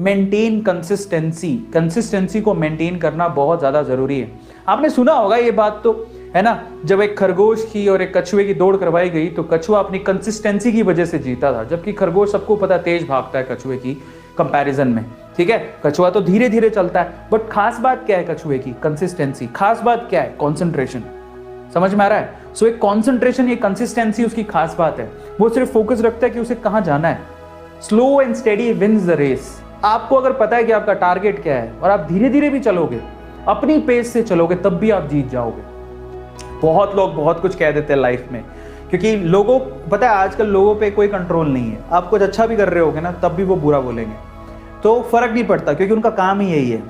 Maintain consistency. Consistency को maintain करना बहुत ज़्यादा ज़रूरी है। आपने सुना होगा ये बात तो, है ना, जब एक खरगोश की और एक कछुए की दौड़ करवाई गई तो कछुआ अपनी कंसिस्टेंसी की वजह से जीता था, जबकि खरगोश सबको पता तेज भागता है कछुए की कंपैरिजन में। ठीक है, कछुआ तो धीरे धीरे चलता है, बट खास बात क्या है कछुए की? कंसिस्टेंसी। खास बात क्या है? कॉन्सेंट्रेशन। समझ में आ रहा है? सो एक कॉन्सेंट्रेशन, एक कंसिस्टेंसी उसकी खास बात है। वो सिर्फ फोकस रखता है कि उसे कहां जाना है। Slow and steady wins the race. आपको अगर पता है कि आपका टारगेट क्या है और आप धीरे धीरे भी चलोगे, अपनी पेस से चलोगे, तब भी आप जीत जाओगे। बहुत लोग बहुत कुछ कह देते हैं लाइफ में, क्योंकि लोगों, पता है आजकल लोगों पे कोई कंट्रोल नहीं है। आप कुछ अच्छा भी कर रहे होगे ना, तब भी वो बुरा बोलेंगे, तो फर्क नहीं पड़ता, क्योंकि उनका काम ही यही है।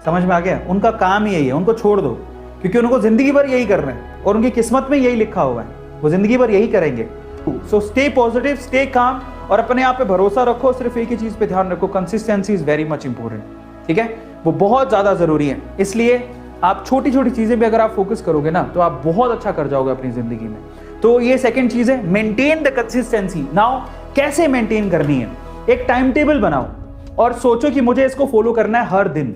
समझ में आ गया? उनका काम ही यही है, उनको छोड़ दो, क्योंकि उनको जिंदगी भर यही करना है और उनकी किस्मत में यही लिखा हुआ है, वो जिंदगी भर यही करेंगे। So stay positive, stay calm और अपने आप पे भरोसा रखो। सिर्फ एक ही चीज पे ध्यान रखो, consistency is very much important. ठीक है, वो बहुत ज्यादा जरूरी है। इसलिए आप छोटी छोटी चीजें भी अगर आप फोकस करोगे ना, तो आप बहुत अच्छा कर जाओगे अपनी जिंदगी में। तो ये सेकंड चीज है, मेंटेन द कंसिस्टेंसी। नाउ कैसे मेंटेन करनी है? एक टाइम टेबल बनाओ और सोचो कि मुझे इसको फॉलो करना है हर दिन।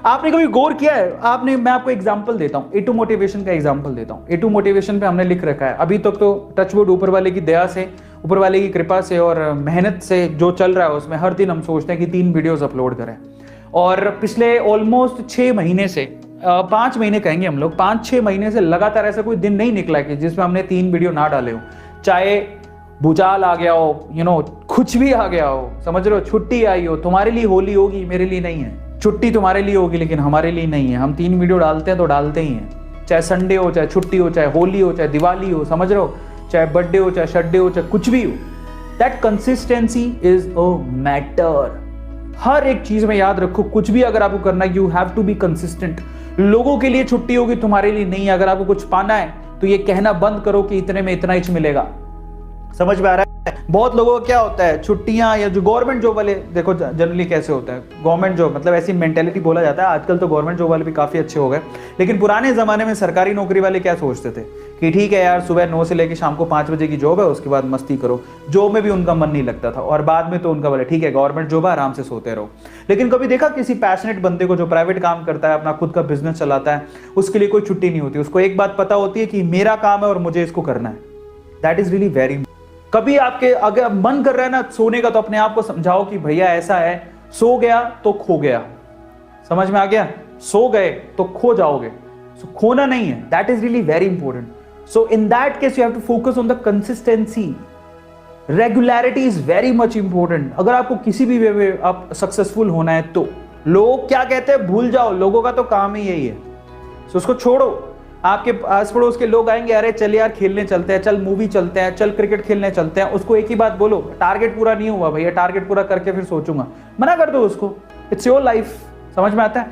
आपने कभी गौर किया है? आपने, मैं आपको एग्जांपल देता हूं, A2 मोटिवेशन का एग्जांपल देता हूं। A2 मोटिवेशन पे हमने लिख रखा है, अभी तक तो टचवुड ऊपर वाले की दया से, ऊपर वाले की कृपा से और मेहनत से जो चल रहा है उसमें हर दिन हम सोचते हैं कि 3 वीडियोस अपलोड करें। और पिछले ऑलमोस्ट 6 महीने से 5 महीने कहेंगे हम लोग, 5-6 महीने से लगातार ऐसा कोई दिन नहीं निकला कि जिसमें हमने 3 वीडियो ना डाले हो। चाहे भूचाल आ गया हो, कुछ भी आ गया हो, समझ रहे हो, छुट्टी आई हो, तुम्हारे लिए होली होगी, मेरे लिए नहीं है। छुट्टी तुम्हारे लिए होगी लेकिन हमारे लिए नहीं है। हम 3 वीडियो डालते हैं तो डालते ही हैं, चाहे संडे हो, चाहे छुट्टी हो, चाहे होली हो, चाहे दिवाली हो, समझ रहे हो, चाहे बर्थडे हो, चाहे शड्डे हो, चाहे कुछ भी हो। That consistency is a matter. हर एक चीज में याद रखो, कुछ भी अगर आपको करना है, you have to be consistent. लोगों के लिए छुट्टी होगी, तुम्हारे लिए नहीं है। अगर आपको कुछ पाना है तो ये कहना बंद करो कि इतने में इतना ही मिलेगा। समझ में आ रहा है? बहुत लोगों का क्या होता है, छुट्टियां या जो गवर्नमेंट जॉब वाले, देखो जनरली कैसे होता है, गवर्नमेंट जॉब मतलब ऐसी मेंटेलिटी बोला जाता है। आजकल तो गवर्नमेंट जॉब वाले भी काफी अच्छे हो गए, लेकिन पुराने जमाने में सरकारी नौकरी वाले क्या सोचते थे कि ठीक है यार, सुबह 9 से लेकर शाम को 5 बजे की जॉब है, उसके बाद मस्ती करो। जॉब में भी उनका मन नहीं लगता था और बाद में तो उनका बोले ठीक है गवर्नमेंट जॉब है, आराम से सोते रहो। लेकिन कभी देखा किसी पैशनेट बंदे को जो प्राइवेट काम करता है, अपना खुद का बिजनेस चलाता है, उसके लिए कोई छुट्टी नहीं होती। उसको एक बात पता होती है कि मेरा काम है और मुझे इसको करना है। That is really very. कभी आपके अगर मन कर रहा है ना सोने का, तो अपने आप को समझाओ कि भैया ऐसा है, सो गया तो खो गया। समझ में आ गया? सो गए तो खो जाओगे, सो खोना नहीं है। That is really very important. So in that case you have to focus on the consistency. Regularity is very much important. अगर आपको किसी भी वे में आप सक्सेसफुल होना है तो लोग क्या कहते हैं भूल जाओ, लोगों का तो काम ही यही है। सो उसको छोड़ो। आपके आस पड़ोस के लोग आएंगे, अरे चल यार खेलने चलते हैं, चल मूवी चलते हैं, चल क्रिकेट खेलने चलते हैं, उसको एक ही बात बोलो, टारगेट पूरा नहीं हुआ भैया, टारगेट पूरा करके फिर सोचूंगा। मना कर दो उसको। It's your life. समझ में आता है?